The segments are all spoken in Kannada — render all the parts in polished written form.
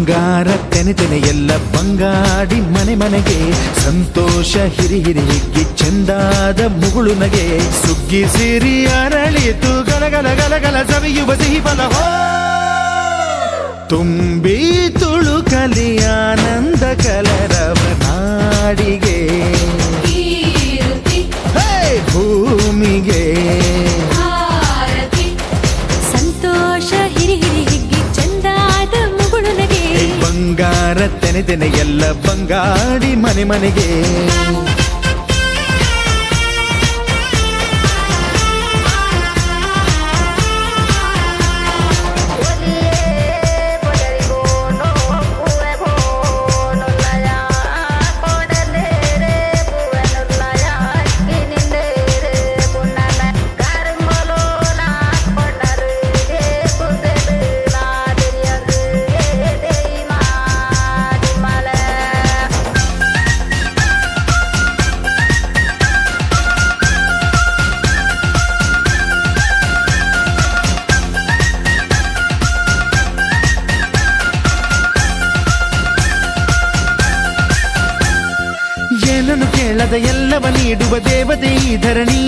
ಬಂಗಾರ ತೆನೆ ಎಲ್ಲ ಬಂಗಾಡಿ ಮನೆಗೆ ಸಂತೋಷ ಹಿರಿ ಹಿಗ್ಗಿ ಚೆಂದಾದ ಮುಗುಳು ನಗೆ ಸುಗ್ಗಿ ಸಿರಿ ಅರಳಿತು ಗಲಗಲ ಸವಿಯುವ ಸಿಹಿ ಫಲ ತುಂಬಿ ತುಳುಕಲಿ ಆನಂದ ಕಲರವ ನಾಡಿಗೆ ಭೂಮಿಗೆ ಸಂತೋಷ ಹಿರಿ ಹಿಗ್ಗಿ ಚೆಂದಾದ ಮುಗುಳು ನಗೆ ಬಂಗಾರ ತೆನೆ ಎಲ್ಲ ಬಂಗಾಡಿ ಮನೆಗೆ ಏನನ್ನು ಕೇಳದ ಎಲ್ಲವ ನೀಡುವ ದೇವತೆ ಈ ಧರಣಿ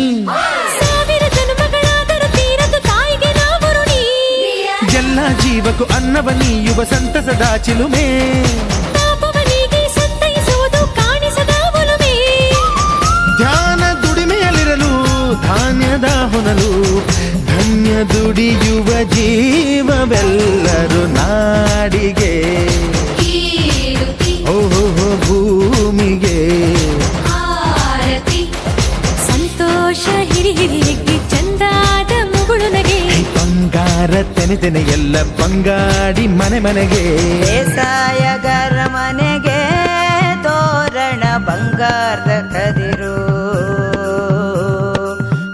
ಸಾವಿರ ಜನ್ಮಗಳಾದರೂ ತೀರದು ತಾಯಿಗೆ ನಾವು ಋಣಿ ಎಲ್ಲ ಜೀವಕ್ಕೂ ಅನ್ನವ ನೀಯುವ ಸಂತಸದ ಚಿಲುಮೆ ಪಾಪವನಿಗೆ ಸಂತೈಸುವುದು ಕಾಣಿಸದ ಒಲುಮೆ ಧ್ಯಾನ ದುಡಿಮೆಯಲ್ಲಿರಲು ಧಾನ್ಯದ ಹೊನಲು ಧನ್ಯ ದುಡಿಯುವ ಜೀವವೆಲ್ಲರೂ ನಾಡಿಗೆ ಓಹೋ ಭೂಮಿಗೆ ಸಂತೋಷ ಹಿರಿ ಹಿಗ್ಗಿ ಚಂದಾದ ಮುಗುಳು ನಗೆ ಬಂಗಾರ ತೆನೆ ಎಲ್ಲ ಬಂಗಾಡಿ ಮನೆಗೆ ಬೇಸಾಯಗಾರ ಮನೆಗೆ ತೋರಣ ಬಂಗಾರದ ಕದಿರು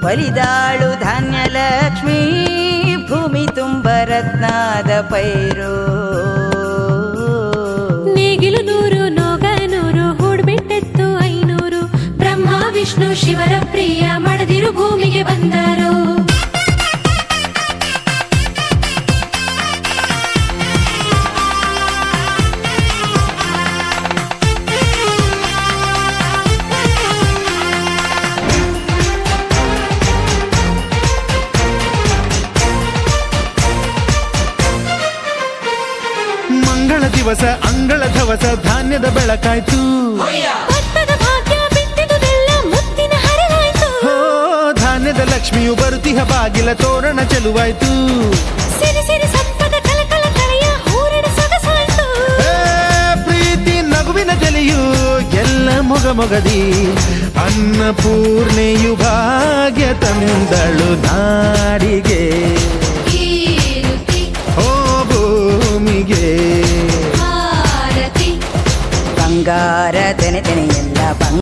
ಬಲಿದಾಳು ಧಾನ್ಯ ಲಕ್ಷ್ಮೀ ಭೂಮಿ ತುಂಬ ರತ್ನದ ಪೈರು ನೇಗಿಲು 100 ನೋಗ 100 ಹೂಡ್ಬಿಟ್ಟೆತ್ತು 500 ಬ್ರಹ್ಮ ವಿಷ್ಣು ಶಿವರ ಪ್ರಿಯ ಮಡದಿರು ಭೂಮಿಗೆ ಬಂದರು ಮಂಗಳ ದಿವಸ ಅಂಗಳ ಧವಸ ಧಾನ್ಯದ ಬೆಳಕಾಯ್ತು ಭತ್ತದ ಭಾಗ್ಯ ಬಿತ್ತಿದುದೆಲ್ಲ ಮುತ್ತಿನ ಹರಿವಾಯ್ತು ಧಾನ್ಯದ ಲಕ್ಷ್ಮಿಯು ಬರುತಿಹ ಬಾಗಿಲ ತೋರಣ ಚೆಲುವಾಯ್ತು ಸಿರಿ ಸಿರಿ ಸಂಪದ ಕಲಕಲ ಕರೆಯ ಹೂರಣ ಸೊಗಸಾಯ್ತು ಪ್ರೀತಿ ನಗುವಿನ ಜಲಿಯು ಎಲ್ಲ ಮೊಗದಿ ಅನ್ನಪೂರ್ಣೆಯು ಭಾಗ್ಯ ತಂದಳು ನಾಡಿಗೆ